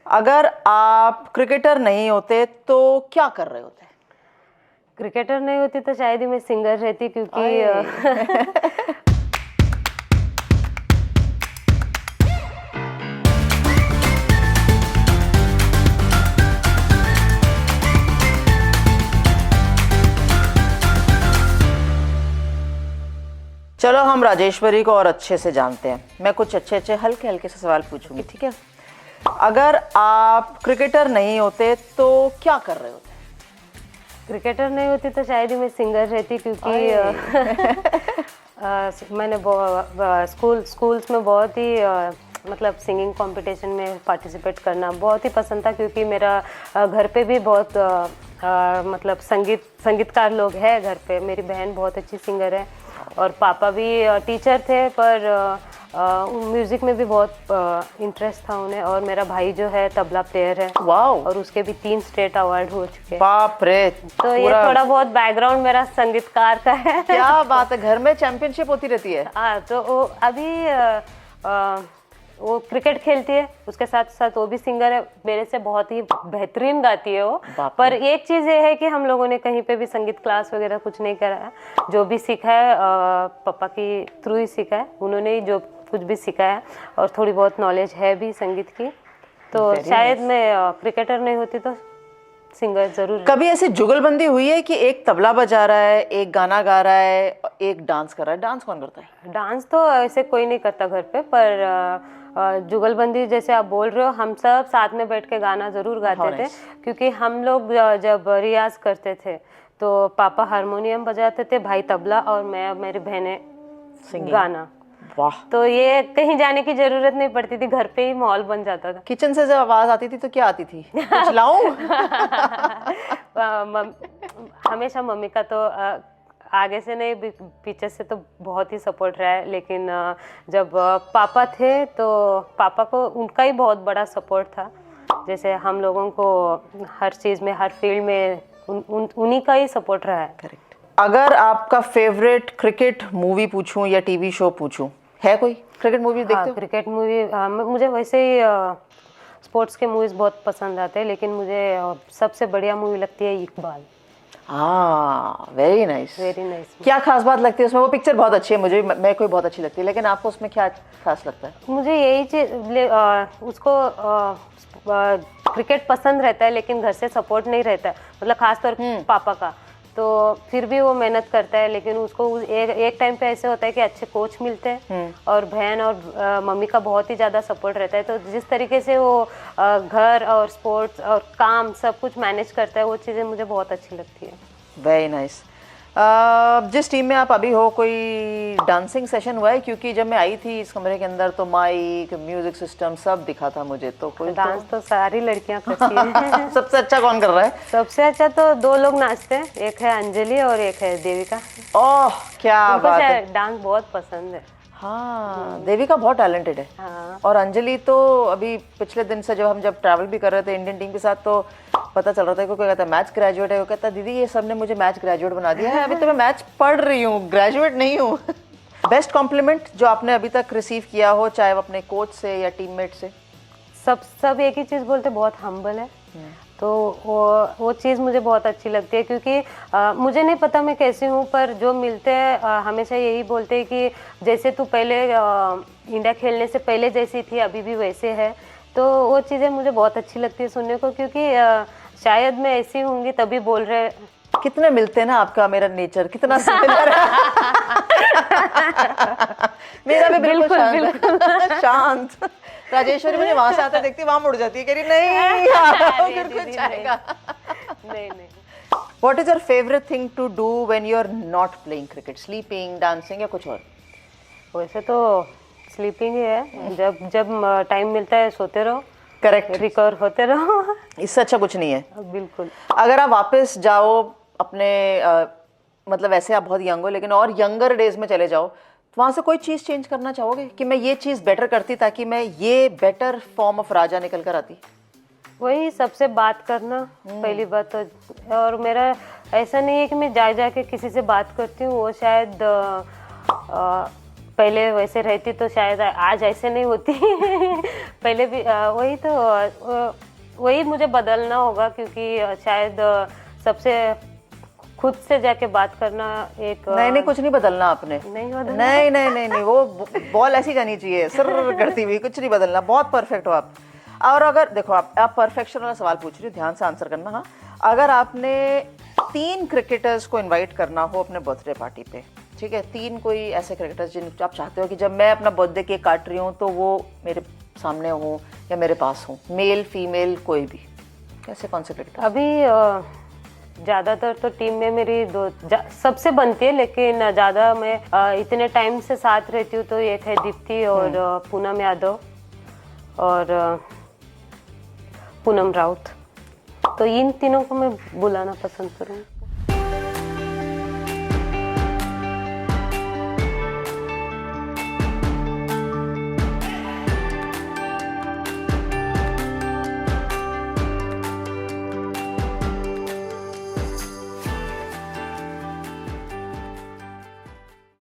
अगर आप क्रिकेटर नहीं होते तो क्या कर रहे होते? क्रिकेटर नहीं होती तो शायद ही मैं सिंगर रहती, क्योंकि चलो हम राजेश्वरी को और अच्छे से जानते हैं। मैं कुछ अच्छे अच्छे हल्के हल्के से सवाल पूछूंगी, ठीक है? अगर आप क्रिकेटर नहीं होते तो क्या कर रहे होते? क्रिकेटर नहीं होती तो शायद ही मैं सिंगर रहती, क्योंकि मैंने स्कूल्स में बहुत ही मतलब सिंगिंग कंपटीशन में पार्टिसिपेट करना बहुत ही पसंद था, क्योंकि मेरा घर पे भी बहुत मतलब संगीतकार लोग हैं घर पे। मेरी बहन बहुत अच्छी सिंगर है और पापा भी टीचर थे, पर म्यूज़िक में भी बहुत इंटरेस्ट था उन्हें। और मेरा भाई जो है तबला प्लेयर है। वाओ! और उसके भी 3 स्टेट अवार्ड हो चुके हैं। बाप रे! तो ये थोड़ा बहुत बैकग्राउंड मेरा संगीतकार का है। क्या बात है, घर में चैंपियनशिप होती रहती है। हाँ, तो वो अभी वो क्रिकेट खेलती है, उसके साथ साथ वो भी सिंगर है। मेरे से बहुत ही बेहतरीन गाती है वो। पर एक चीज़ ये है कि हम लोगों ने कहीं पे भी संगीत क्लास वगैरह कुछ नहीं करा है। जो भी सीखा है पापा की थ्रू ही सीखा है। उन्होंने ही जो कुछ भी सिखाया है, और थोड़ी बहुत नॉलेज है भी संगीत की। तो शायद मैं क्रिकेटर नहीं होती तो सिंगर जरूर। कभी ऐसी जुगलबंदी हुई है कि एक तबला बजा रहा है, एक गाना गा रहा है, एक डांस कर रहा है? डांस कौन करता है? डांस तो ऐसे कोई नहीं करता घर पे, पर जुगलबंदी जैसे आप बोल रहे हो, हम सब साथ में बैठ के गाना जरूर गाते थे। क्योंकि हम लोग जब रियाज करते थे तो पापा हारमोनियम बजाते थे, भाई तबला, और मैं मेरी बहनें गाना। वाह! तो ये कहीं जाने की जरूरत नहीं पड़ती थी, घर पे ही माहौल बन जाता था। किचन से जब आवाज आती थी तो क्या आती थी? कुछ लाऊं? हमेशा मम्मी का तो आगे से नहीं, पीछे से तो बहुत ही सपोर्ट रहा है। लेकिन जब पापा थे तो पापा को उनका ही बहुत बड़ा सपोर्ट था। जैसे हम लोगों को हर चीज़ में, हर फील्ड में उन्हीं का ही सपोर्ट रहा है। करेक्ट। अगर आपका फेवरेट क्रिकेट मूवी पूछूं या टीवी शो पूछूं, है कोई क्रिकेट मूवी देखते हो? क्रिकेट मूवी मुझे वैसे ही स्पोर्ट्स के मूवीज़ बहुत पसंद आते हैं, लेकिन मुझे सबसे बढ़िया मूवी लगती है इकबाल। हाँ, वेरी नाइस। Very nice. क्या खास बात लगती है उसमें? वो पिक्चर बहुत अच्छी है, मुझे मैं कोई बहुत अच्छी लगती है, लेकिन आपको उसमें क्या खास लगता है? मुझे यही चीज उसको क्रिकेट पसंद रहता है, लेकिन घर से सपोर्ट नहीं रहता है, मतलब खासतौर पापा का। तो फिर भी वो मेहनत करता है, लेकिन उसको एक टाइम पे ऐसे होता है कि अच्छे कोच मिलते हैं, और बहन और मम्मी का बहुत ही ज़्यादा सपोर्ट रहता है। तो जिस तरीके से वो घर और स्पोर्ट्स और काम सब कुछ मैनेज करता है, वो चीज़ें मुझे बहुत अच्छी लगती है। Very nice. जिस टीम में आप अभी हो, कोई डांसिंग सेशन हुआ है? क्योंकि जब मैं आई थी इस कमरे के अंदर तो माइक, म्यूजिक सिस्टम सब दिखा था मुझे। तो कोई डांस तो सारी लड़कियां करती हैं। सबसे अच्छा कौन कर रहा है? सबसे अच्छा तो 2 लोग नाचते हैं, एक है अंजलि और एक है देविका। ओह, क्या बात है! डांस बहुत पसंद है। हाँ, देविका बहुत टैलेंटेड है। हाँ। और अंजलि तो अभी पिछले दिन से जब ट्रैवल भी कर रहे थे इंडियन टीम के साथ, तो पता चल रहा था कि कोई कहता है मैच ग्रेजुएट है, वो कहता है दीदी ये सब ने मुझे मैच ग्रेजुएट बना दिया है, अभी तो मैं मैच पढ़ रही हूँ, ग्रेजुएट नहीं हूँ। बेस्ट कॉम्प्लीमेंट जो आपने अभी तक रिसीव किया हो, चाहे वो अपने कोच से या टीममेट से? सब एक ही चीज़ बोलते, बहुत हम्बल है। तो वो चीज़ मुझे बहुत अच्छी लगती है, क्योंकि मुझे नहीं पता मैं कैसी हूँ, पर जो मिलते हैं हमेशा यही बोलते हैं कि जैसे तू पहले इंडिया खेलने से पहले जैसी थी अभी भी वैसे है। तो वो चीज़ें मुझे बहुत अच्छी लगती है सुनने को, क्योंकि शायद मैं ऐसी होंगी तभी बोल रहे। कितने मिलते हैं ना आपका मेरा नेचर, कितना सिमिलर है। मेरा भी बिल्कुल शांत। राजेश्वरी मुझे वहां से आते देखती, वहां मुड़ जाती है, कह रही नहीं फिर कुछ आएगा। नहीं। What is your favorite thing to do when you're not playing cricket? Sleeping, dancing या कुछ और? वैसे तो स्लीपिंग ही है, जब टाइम मिलता है सोते रहो। करेक्ट। रिकवर होते रहो। इससे अच्छा कुछ नहीं है। बिल्कुल। अगर आप वापस जाओ अपने मतलब वैसे आप बहुत यंग हो, लेकिन और यंगर डेज में चले जाओ, तो वहाँ से कोई चीज़ चेंज करना चाहोगे कि मैं ये चीज़ बेटर करती ताकि मैं ये बेटर फॉर्म ऑफ राजा निकल कर आती? वही सबसे बात करना पहली बात तो। और मेरा ऐसा नहीं है कि मैं जा के किसी से बात करती हूँ, वो शायद पहले वैसे रहती तो शायद आज ऐसे नहीं होती। पहले भी वही तो वही मुझे बदलना होगा, क्योंकि शायद सबसे खुद से जाके बात करना एक नहीं कुछ नहीं बदलना आपने, नहीं बदलना। नहीं वो बॉल ऐसी जानी चाहिए सर करती हुई, कुछ नहीं बदलना, बहुत परफेक्ट हो आप। और अगर देखो आप परफेक्शन वाला सवाल पूछ रही हो, ध्यान से आंसर करना। हाँ, अगर आपने 3 क्रिकेटर्स को इनवाइट करना हो अपने बर्थडे पार्टी पे, ठीक है, 3 कोई ऐसे क्रिकेटर्स जिन आप चाहते हो कि जब मैं अपना बर्थडे केक काट रही हूँ तो वो मेरे सामने हो या मेरे पास हो, मेल फीमेल कोई भी, कैसे कौन से क्रिकेटर? अभी ज़्यादातर तो टीम में मेरी सबसे बनती है, लेकिन ज़्यादा मैं इतने टाइम से साथ रहती हूँ तो एक है दीप्ति और पूनम यादव और पूनम राउत, तो इन तीनों को मैं बुलाना पसंद करूँगी।